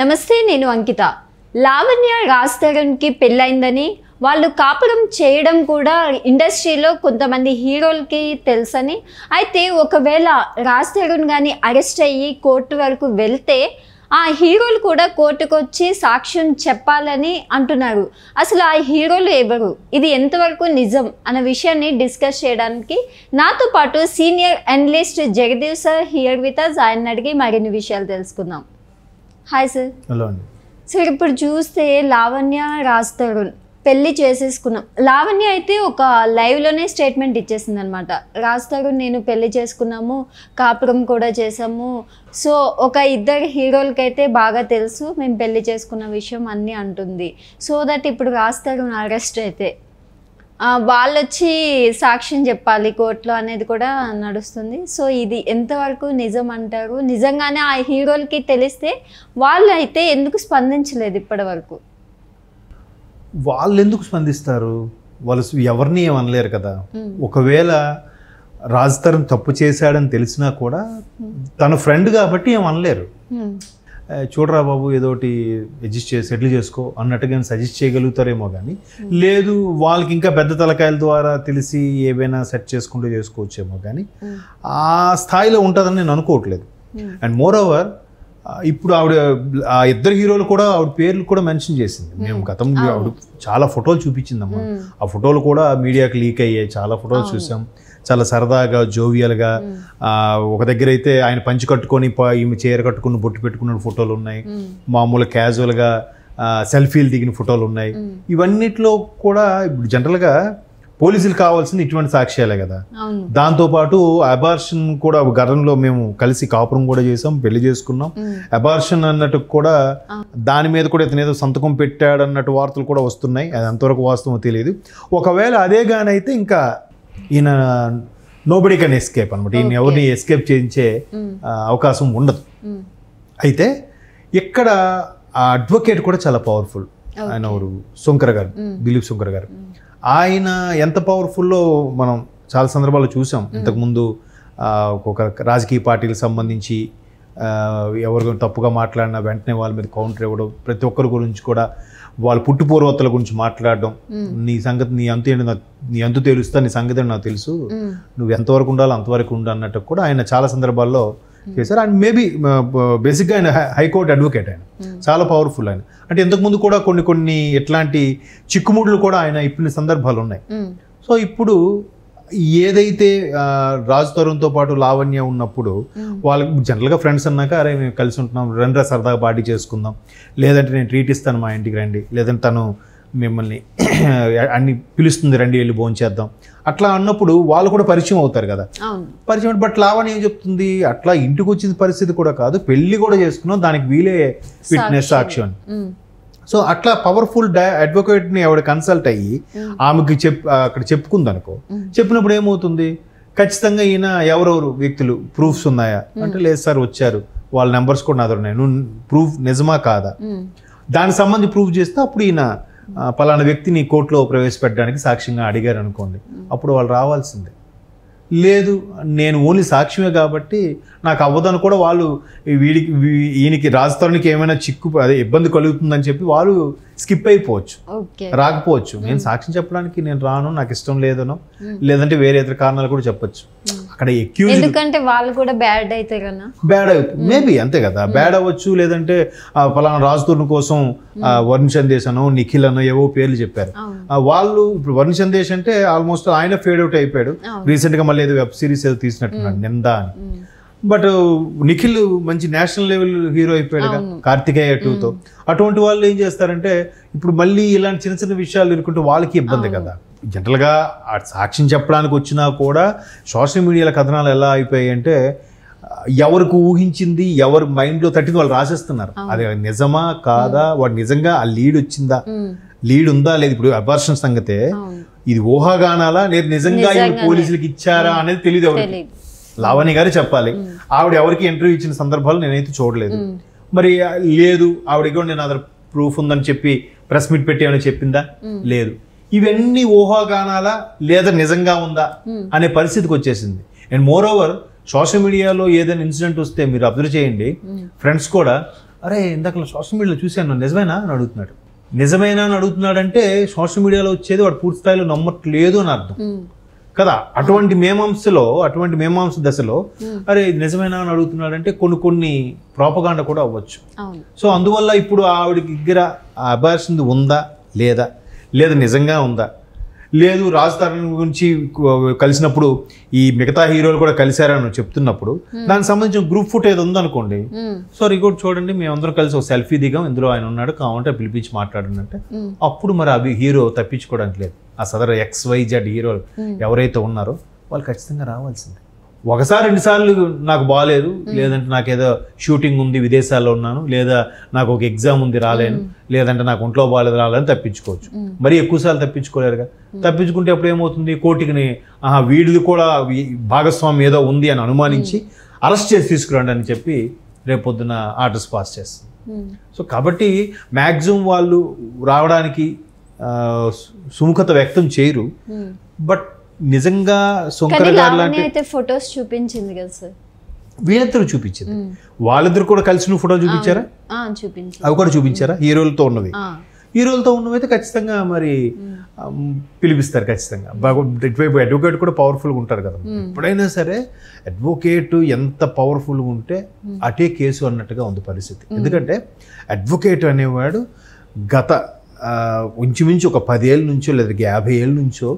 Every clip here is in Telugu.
నమస్తే, నేను అంకిత. లావణ్య రాజ్ తరుణ్కి పెళ్ళైందని, వాళ్ళు కాపురం చేయడం కూడా ఇండస్ట్రీలో కొంతమంది హీరోలకి తెలుసని, అయితే ఒకవేళ రాజ్ తరుణ్ కానీ అరెస్ట్ అయ్యి కోర్టు వరకు వెళ్తే ఆ హీరోలు కూడా కోర్టుకు వచ్చి సాక్ష్యం చెప్పాలని అంటున్నారు. అసలు ఆ హీరోలు ఎవరు, ఇది ఎంతవరకు నిజం అన్న విషయాన్ని డిస్కస్ చేయడానికి నాతో పాటు senior analyst Jagadeev sir here with us. ఆయన అడిగి మరిన్ని విషయాలు తెలుసుకుందాం. Hi sir. హలో అండి. సార్, ఇప్పుడు చూస్తే లావణ్య రాజ్ తరుణ్ పెళ్ళి చేసేసుకున్నాం. లావణ్య అయితే ఒక లైవ్లోనే స్టేట్మెంట్ ఇచ్చేసింది అనమాట. రాజ్ తరుణ్ నేను పెళ్ళి చేసుకున్నాము, కాపురం కూడా చేసాము, సో ఒక ఇద్దరు హీరోలకైతే బాగా తెలుసు మేము పెళ్ళి చేసుకున్న విషయం అన్నీ అంటుంది. సో దట్ ఇప్పుడు రాజ్ తరుణ్ అరెస్ట్ అయితే వాళ్ళు వచ్చి సాక్ష్యం చెప్పాలి కోర్టులో అనేది కూడా నడుస్తుంది. సో ఇది ఎంతవరకు నిజం అంటారు? నిజంగానే ఆ హీరోలకి తెలిస్తే వాళ్ళు అయితే ఎందుకు స్పందించలేదు ఇప్పటి వరకు? వాళ్ళు ఎందుకు స్పందిస్తారు? వాళ్ళు ఎవరిని ఏమనలేరు కదా. ఒకవేళ రాజ్ తరుణ్ తప్పు చేశాడని తెలిసినా కూడా తన ఫ్రెండ్ కాబట్టి ఏమనలేరు. చూడరా బాబు ఏదోటి అడ్జస్ట్ చేసి సెటిల్ చేసుకో అన్నట్టుగా సజెస్ట్ చేయగలుగుతారేమో కానీ, లేదు వాళ్ళకి ఇంకా పెద్ద తలకాయల ద్వారా తెలిసి ఏవైనా సెట్ చేసుకుంటూ చేసుకోవచ్చేమో కానీ ఆ స్థాయిలో ఉంటుందని నేను అనుకోవట్లేదు. అండ్ మోర్ ఓవర్ ఇప్పుడు ఆవిడ ఆ ఇద్దరు హీరోలు కూడా ఆవిడ పేర్లు కూడా మెన్షన్ చేసింది. మేము గతంలో ఆవిడ చాలా ఫోటోలు చూపించిందమ్మా. ఆ ఫోటోలు కూడా మీడియాకి లీక్ అయ్యాయి. చాలా ఫోటోలు చూసాం. చాలా సరదాగా జోవియల్గా, ఒక దగ్గర అయితే ఆయన పంచి కట్టుకొని ఈమె చీర కట్టుకుని బొట్టు పెట్టుకున్న ఫోటోలు ఉన్నాయి. మామూలు క్యాజువల్గా సెల్ఫీలు దిగిన ఫోటోలు ఉన్నాయి. ఇవన్నిట్లో కూడా ఇప్పుడు జనరల్గా పోలీసులు కావాల్సింది ఇటువంటి సాక్ష్యాలే కదా. దాంతోపాటు అబార్షన్ కూడా గతంలో మేము కలిసి కాపురం కూడా చేసాం, పెళ్లి చేసుకున్నాం. అబార్షన్ అన్నట్టు కూడా దాని మీద కూడా ఇతను ఏదో సంతకం పెట్టాడు అన్నట్టు వార్తలు కూడా వస్తున్నాయి. అది ఎంతవరకు వాస్తవం తెలియదు. ఒకవేళ అదే గానైతే ఇంకా ఈయన నోబడీ కెన్ ఎస్కేప్ అనమాట. ఈయన ఎవరిని ఎస్కేప్ చేయించే అవకాశం ఉండదు. అయితే ఇక్కడ ఆ అడ్వకేట్ కూడా చాలా పవర్ఫుల్. ఆయన ఎవరు, శంకర్ గారు, దిలీప్ శంకర్ గారు. ఆయన ఎంత పవర్ఫుల్లో మనం చాలా సందర్భాల్లో చూసాం. ఇంతకుముందు ఒక రాజకీయ పార్టీలకు సంబంధించి ఎవరు తప్పుగా మాట్లాడినా వెంటనే వాళ్ళ మీద కౌంటర్ ఇవ్వడం, ప్రతి ఒక్కరి గురించి కూడా వాళ్ళ పుట్టుపూర్వతల గురించి మాట్లాడడం. నీ సంగతి నీ అంతు ఏంటి, నీ అంతు తెలుస్తా, నీ సంగతి నాకు తెలుసు, నువ్వు ఎంతవరకు ఉండాలో అంతవరకు ఉండు అన్నట్టు కూడా ఆయన చాలా సందర్భాల్లో చేశారు. అండ్ మేబీ బేసిక్గా ఆయన హైకోర్టు అడ్వకేట్. ఆయన చాలా పవర్ఫుల్. ఆయన అంటే ఇంతకుముందు కూడా కొన్ని ఎట్లాంటి చిక్కుముడులు కూడా ఆయన ఇప్పిన సందర్భాలు ఉన్నాయి. సో ఇప్పుడు ఏదైతే రాజ్ తరుణ్తో పాటు లావణ్య ఉన్నప్పుడు వాళ్ళకి జనరల్గా ఫ్రెండ్స్ అన్నాక అరే మేము కలిసి ఉంటున్నాం, రండి సరదాగా పార్టీ చేసుకుందాం, లేదంటే నేను ట్రీట్ ఇస్తాను మా ఇంటికి రండి, లేదంటే తను మిమ్మల్ని అన్ని పిలుస్తుంది రండి వెళ్ళి భోంచేద్దాం అట్లా అన్నప్పుడు వాళ్ళు కూడా పరిచయం అవుతారు కదా. పరిచయం. బట్ లావణ్య ఏం చెప్తుంది, అట్లా ఇంటికి వచ్చిన పరిస్థితి కూడా కాదు, పెళ్లి కూడా చేసుకున్నాం, దానికి వీలే ఫిట్నెస్ సాక్ష్యం. సో అట్లా పవర్ఫుల్ అడ్వకేట్ని ఆవిడ కన్సల్ట్ అయ్యి ఆమెకి అక్కడ చెప్పుకుందనుకో, చెప్పినప్పుడు ఏమవుతుంది, ఖచ్చితంగా ఈయన ఎవరెవరు వ్యక్తులు ప్రూఫ్స్ ఉన్నాయా అంటే లేదు సార్ వచ్చారు, వాళ్ళ నెంబర్స్ కూడా నా దగ్గర ఉన్నాయి, నువ్వు ప్రూఫ్ నిజమా కాదా, దానికి సంబంధించి ప్రూఫ్ చేస్తే అప్పుడు ఈయన పలానా వ్యక్తిని కోర్టులో ప్రవేశపెట్టడానికి సాక్ష్యంగా అడిగారు అనుకోండి, అప్పుడు వాళ్ళు రావాల్సిందే. లేదు నేను ఓన్లీ సాక్ష్యమే కాబట్టి నాకు అవ్వదని కూడా వాళ్ళు ఈయనకి రాజ్ తరుణ్కి ఏమైనా అదే ఇబ్బంది కలుగుతుందని చెప్పి వాళ్ళు స్కిప్ అయిపోవచ్చు, రాకపోవచ్చు. నేను సాక్ష్యం చెప్పడానికి నేను రాను, నాకు ఇష్టం లేదనో, లేదంటే వేరే ఇతర కారణాలు కూడా చెప్పొచ్చు. అక్కడ ఎందుకంటే వాళ్ళు కూడా బ్యాడ్ అవుతారు, బ్యాడ్ అవుతుంది మేబీ, అంతే కదా, బ్యాడ్ అవ్వచ్చు. లేదంటే పలానా రాజ్ తరుణ్ కోసం వరుణ్ సందేశ్ అనో నిఖిల్ అనో ఏవో పేర్లు చెప్పారు వాళ్ళు. ఇప్పుడు వరుణ్ సందేశ్ అంటే ఆల్మోస్ట్ ఆయన ఫేడ్ అవుట్ అయిపోయాడు. రీసెంట్ గా మళ్ళీ ఏదో వెబ్ సిరీస్ ఏదో తీసినట్టున్నాడు నిందా అని. బట్ నిఖిల్ మంచి నేషనల్ లెవెల్ హీరో అయిపోయాడు కార్తికేయ 2తో. అటువంటి వాళ్ళు ఏం చేస్తారంటే ఇప్పుడు మళ్ళీ ఇలాంటి చిన్న చిన్న విషయాలు ఎదుర్కొంటే వాళ్ళకి ఇబ్బంది కదా. జనరల్గా ఆ సాక్ష్యం చెప్పడానికి వచ్చినా కూడా సోషల్ మీడియాల కథనాలు ఎలా అయిపోయాయి అంటే ఎవరికి ఊహించింది ఎవరి మైండ్లో తట్టింది వాళ్ళు రాసేస్తున్నారు. అది నిజమా కాదా, వాడు నిజంగా ఆ లీడ్ వచ్చిందా, లీడ్ ఉందా లేదు. ఇప్పుడు అబార్షన్ సంగతే ఇది ఊహాగానాలా లేదు నిజంగా పోలీసులకు ఇచ్చారా అనేది తెలియదు ఎవరికి. లావణ్య గారు చెప్పాలి. ఆవిడ ఎవరికి ఇంటర్వ్యూ ఇచ్చిన సందర్భాలు నేనైతే చూడలేదు. మరి లేదు ఆవిడకి నేను అదర్ ప్రూఫ్ ఉందని చెప్పి ప్రెస్ మీట్ పెట్టి ఏమైనా చెప్పిందా, లేదు. ఇవన్నీ ఊహాగానాలా లేదా నిజంగా ఉందా అనే పరిస్థితికి వచ్చేసింది. అండ్ మోర్ ఓవర్ సోషల్ మీడియాలో ఏదైనా ఇన్సిడెంట్ వస్తే మీరు అబ్జర్వ్ చేయండి, ఫ్రెండ్స్ కూడా అరే ఇందాక సోషల్ మీడియాలో చూశాను నిజమేనా అని అడుగుతున్నాడు. నిజమేనా అని అడుగుతున్నాడంటే సోషల్ మీడియాలో వచ్చేది వాడు పూర్తి స్థాయిలో నమ్మట్లేదు అని అర్థం కదా. అటువంటి మేమాంస దశలో అరే నిజమేనా అని అడుగుతున్నాడంటే కొన్ని ప్రోపగాండ కూడా అవ్వచ్చు. సో అందువల్ల ఇప్పుడు ఆవిడకి దగ్గర ఆ అబార్షన్ ఉందా లేదా నిజంగా ఉందా లేదు రాజ్ తరుణ్ గురించి కలిసినప్పుడు ఈ మిగతా హీరోలు కూడా కలిశారని చెప్తున్నప్పుడు దానికి సంబంధించిన గ్రూప్ ఫోటో ఏదో ఉందనుకోండి, సో రికార్డ్ చూడండి మేమందరం కలిసి ఒక సెల్ఫీ దిగాం, ఇందులో ఆయన ఉన్నాడు కావాలంటే పిలిపించి మాట్లాడినంటే అప్పుడు మరి అవి హీరో తప్పించుకోవడానికి లేదు. ఆ సదరు XYZ హీరోలు ఎవరైతే ఉన్నారో వాళ్ళు ఖచ్చితంగా రావాల్సిందే. ఒకసారి 2 సార్లు నాకు బాగాలేదు, లేదంటే నాకేదో షూటింగ్ ఉంది విదేశాల్లో ఉన్నాను, లేదా నాకు ఒక ఎగ్జామ్ ఉంది రాలేను, లేదంటే నాకు ఒంట్లో బాగాలేదు రాలేని తప్పించుకోవచ్చు. మరి ఎక్కువసార్లు తప్పించుకోలేరుగా. తప్పించుకుంటే అప్పుడు ఏమవుతుంది, కోర్టుకి వీడిది కూడా భాగస్వామ్యం ఏదో ఉంది అని అనుమానించి అరెస్ట్ చేసి తీసుకురండి అని చెప్పి రేపొద్దున ఆర్డర్స్ పాస్ చేస్తుంది. సో కాబట్టి మ్యాక్సిమం వాళ్ళు రావడానికి సుముఖత వ్యక్తం చేయరు. బట్ నిజంగా శంకర్ గారు లాంటి ఫొటోస్ చూపించింది కదా సార్, వీళ్ళిద్దరు చూపించింది. వాళ్ళిద్దరు కూడా కలిసి ఫోటో చూపించారా? అవి కూడా చూపించారా? హీరోలతో ఉన్నవి అయితే ఖచ్చితంగా మరి పిలిపిస్తారు ఖచ్చితంగా. ఇటువైపు అడ్వకేట్ కూడా పవర్ఫుల్గా ఉంటారు కదా. ఎప్పుడైనా సరే అడ్వకేట్ ఎంత పవర్ఫుల్గా ఉంటే అటే కేసు అన్నట్టుగా ఉంది పరిస్థితి. ఎందుకంటే అడ్వకేట్ అనేవాడు గత ఇంచుమించు ఒక 10 ఏళ్ళ నుంచో లేదా 50 ఏళ్ళ నుంచో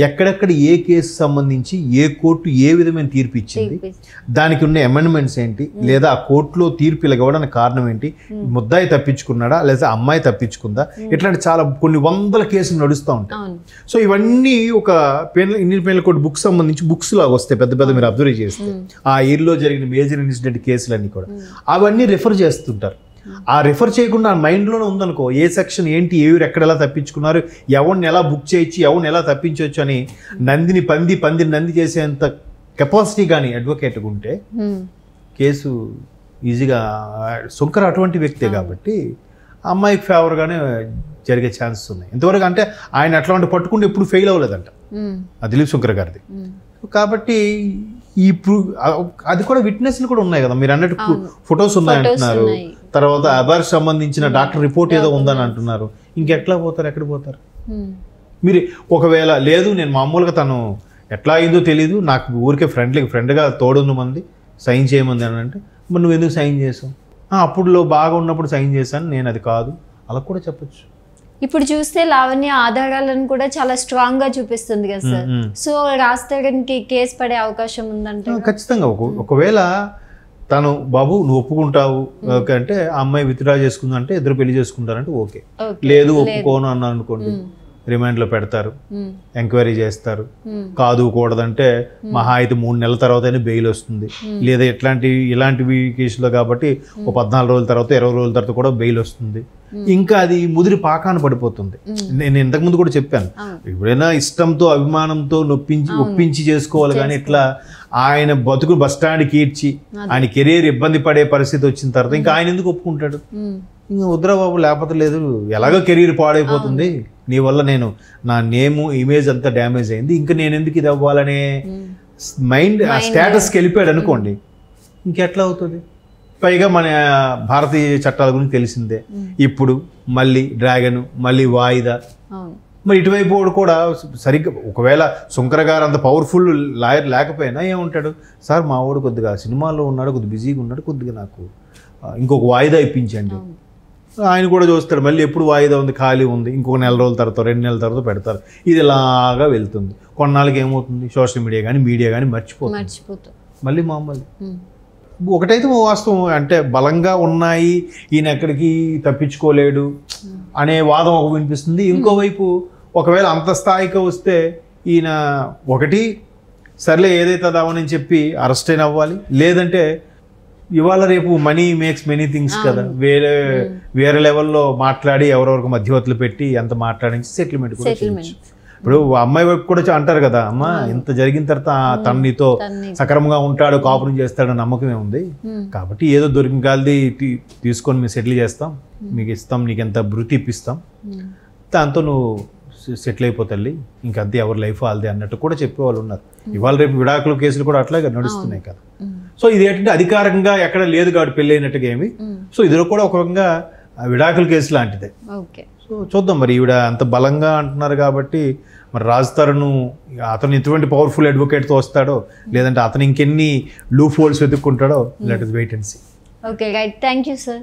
ఎక్కడెక్కడ ఏ కేసు సంబంధించి ఏ కోర్టు ఏ విధమైన తీర్పు ఇచ్చింది, దానికి ఉన్న అమెండ్మెంట్స్ ఏంటి, లేదా ఆ కోర్టులో తీర్పు ఇవ్వడానికి కారణం ఏంటి, ముద్దాయి తప్పించుకున్నాడా లేదా అమ్మాయి తప్పించుకుందా, ఇట్లాంటి చాలా కొన్ని వందల కేసులు నడుస్తూ ఉంటాయి. సో ఇవన్నీ ఒక ఇండియన్ పెనల్ కోడ్ బుక్ సంబంధించి బుక్స్ లాగా వస్తాయి పెద్ద మీరు అబ్జర్వ్ చేస్తే. ఆ ఇయర్లో జరిగిన మేజర్ ఇన్సిడెంట్ కేసులన్నీ కూడా అవన్నీ రిఫర్ చేస్తుంటారు. ఆ రిఫర్ చేయకుండా మైండ్లోనే ఉందనుకో ఏ సెక్షన్ ఏంటి, ఎవరు ఎక్కడ ఎలా తప్పించుకున్నారు, ఎవరిని ఎలా బుక్ చేయొచ్చు, ఎవరిని ఎలా తప్పించవచ్చు అని నందిని నంది చేసేంత కెపాసిటీ కానీ అడ్వకేట్గా ఉంటే కేసు ఈజీగా. శంకర్ అటువంటి వ్యక్తే కాబట్టి అమ్మాయికి ఫేవర్గానే జరిగే ఛాన్సెస్ ఉన్నాయి ఇంతవరకు. అంటే ఆయన అట్లాంటి పట్టుకుంటే ఎప్పుడు ఫెయిల్ అవ్వలేదంట ఆ దిలీప్ శంకర్ గారిది. కాబట్టి ఇప్పుడు అది కూడా విట్నెస్లు కూడా ఉన్నాయి కదా, మీరు అన్నట్టు ఫొటోస్ ఉన్నాయంటున్నారు. తర్వాత అబార్ సంబంధించిన డాక్టర్ రిపోర్ట్ ఏదో ఉందని అంటున్నారు. ఇంకెట్లా పోతారు, ఎక్కడ పోతారు మీరు? ఒకవేళ లేదు నేను మామూలుగా తను ఎట్లా అయిందో తెలీదు, నాకు ఊరికే ఫ్రెండ్గా తోడున్న మంది సైన్ చేయమంది అని అంటే మరి నువ్వు ఎందుకు సైన్ చేసావు? అప్పుడులో బాగా ఉన్నప్పుడు సైన్ చేశాను నేను, అది కాదు అలా కూడా చెప్పచ్చు. ఇప్పుడు చూస్తే లావణ్య ఆధారాలను కూడా చాలా స్ట్రాంగ్ గా చూపిస్తుంది కదా సార్. సో రాజ్ తరుణ్ కి కేసు పడే అవకాశం ఉందంటే ఖచ్చితంగా. ఒకవేళ తను బాబు నువ్వు ఒప్పుకుంటావు అంటే ఆ అమ్మాయి విత్డ్రా చేసుకుందంటే ఇద్దరు పెళ్లి చేసుకుంటారంటే ఓకే, లేదు ఒప్పుకోను అన్నాను అనుకోండి రిమాండ్లో పెడతారు, ఎంక్వైరీ చేస్తారు. కాదు కూడదంటే మహా అయితే 3 నెలల తర్వాత బెయిల్ వస్తుంది, లేదా ఇలాంటివి కేసులో కాబట్టి ఒక 14 రోజుల తర్వాత 20 రోజుల తర్వాత కూడా బెయిల్ వస్తుంది. ఇంకా అది ముదిరి పాకాన పడిపోతుంది. నేను ఇంతకుముందు కూడా చెప్పాను, ఎప్పుడైనా ఇష్టంతో అభిమానంతో ఒప్పించి చేసుకోవాలి కానీ ఇట్లా ఆయన బతుకు బస్టాండ్కి ఈడ్చి ఆయన కెరీర్ ఇబ్బంది పడే పరిస్థితి వచ్చిన తర్వాత ఇంకా ఆయన ఎందుకు ఒప్పుకుంటాడు? ఇంకా వద్దురా బాబు లేకపోతే లేదు, ఎలాగో కెరీర్ పాడైపోతుంది నీ వల్ల, నేను నా నేము ఇమేజ్ అంతా డ్యామేజ్ అయింది, ఇంకా నేను ఎందుకు ఇది అవ్వాలనే మైండ్ ఆ స్టేటస్కి వెళ్ళిపోయాడు అనుకోండి, ఇంకెట్లా అవుతుంది? పైగా మన భారతీయ చట్టాల గురించి తెలిసిందే. ఇప్పుడు మళ్ళీ డ్రాగన్, మళ్ళీ వాయిదా. మరి ఇటువైపు కూడా సరిగ్గా ఒకవేళ శంకర్ గారు అంత పవర్ఫుల్ లాయర్ లేకపోయినా ఏముంటాడు, సార్ మా వాడు కొద్దిగా సినిమాలో ఉన్నాడు, కొద్దిగా బిజీగా ఉన్నాడు, కొద్దిగా నాకు ఇంకొక వాయిదా ఇప్పించండి. ఆయన కూడా చూస్తాడు మళ్ళీ ఎప్పుడు వాయిదా ఉంది, ఖాళీ ఉంది, ఇంకొక 1 నెల రోజుల తర్వాత 2 నెలల తర్వాత పెడతారు. ఇది ఇలాగా వెళ్తుంది. కొన్నాళ్ళకి ఏమవుతుంది, సోషల్ మీడియా కానీ మర్చిపోతుంది మళ్ళీ మామూలు. ఒకటైతే వాస్తవం, అంటే బలంగా ఉన్నాయి ఈయన ఎక్కడికి తప్పించుకోలేడు అనే వాదం ఒక వినిపిస్తుంది. ఇంకోవైపు ఒకవేళ అంత స్థాయికి వస్తే ఈయన ఒకటి సర్లే ఏదైతే అదామని చెప్పి అరెస్ట్ అయిన అవ్వాలి, లేదంటే ఇవాళ రేపు మనీ మేక్స్ మెనీ థింగ్స్ కదా, వేరే లెవెల్లో మాట్లాడి ఎవరెవరికి మధ్యవర్తులు పెట్టి ఎంత మాట్లాడించి సెటిల్మెంట్ కూడా చేయొచ్చు. ఇప్పుడు అమ్మాయి వైపు కూడా అంటారు కదా, అమ్మ ఇంత జరిగిన తర్వాత తన నీతో సక్రమంగా ఉంటాడు, కాపురం చేస్తాడు నమ్మకమే ఉంది, కాబట్టి ఏదో దొరికిన కాల్ది తీసుకొని మేము సెటిల్ చేస్తాం, మీకు ఇస్తాం, నీకు ఎంత భృతి ఇప్పిస్తాం, దాంతో నువ్వు సెటిల్ అయిపోతాయి, ఇంకంతే ఎవరి లైఫ్ వాళ్ళది అన్నట్టు కూడా చెప్పేవాళ్ళు ఉన్నారు. ఇవాళ రేపు విడాకుల కేసులు కూడా అట్లాగే నడుస్తున్నాయి కదా. సో ఇది ఏంటంటే అధికారికంగా ఎక్కడ లేదు కాబట్టి పెళ్ళి అయినట్టుగా ఏమి. సో ఇది కూడా ఒక రకంగా విడాకుల కేసు లాంటిదే. ఓకే. సో చూద్దాం మరి ఈవిడ అంత బలంగా అంటున్నారు కాబట్టి మరి రాజ్ తరుణ్ అతను ఎటువంటి పవర్ఫుల్ అడ్వకేట్తో వస్తాడో లేదంటే అతను ఇంకెన్ని లూప్ హోల్స్ వెతుక్కుంటాడో let us wait and see. Okay right, thank you sir.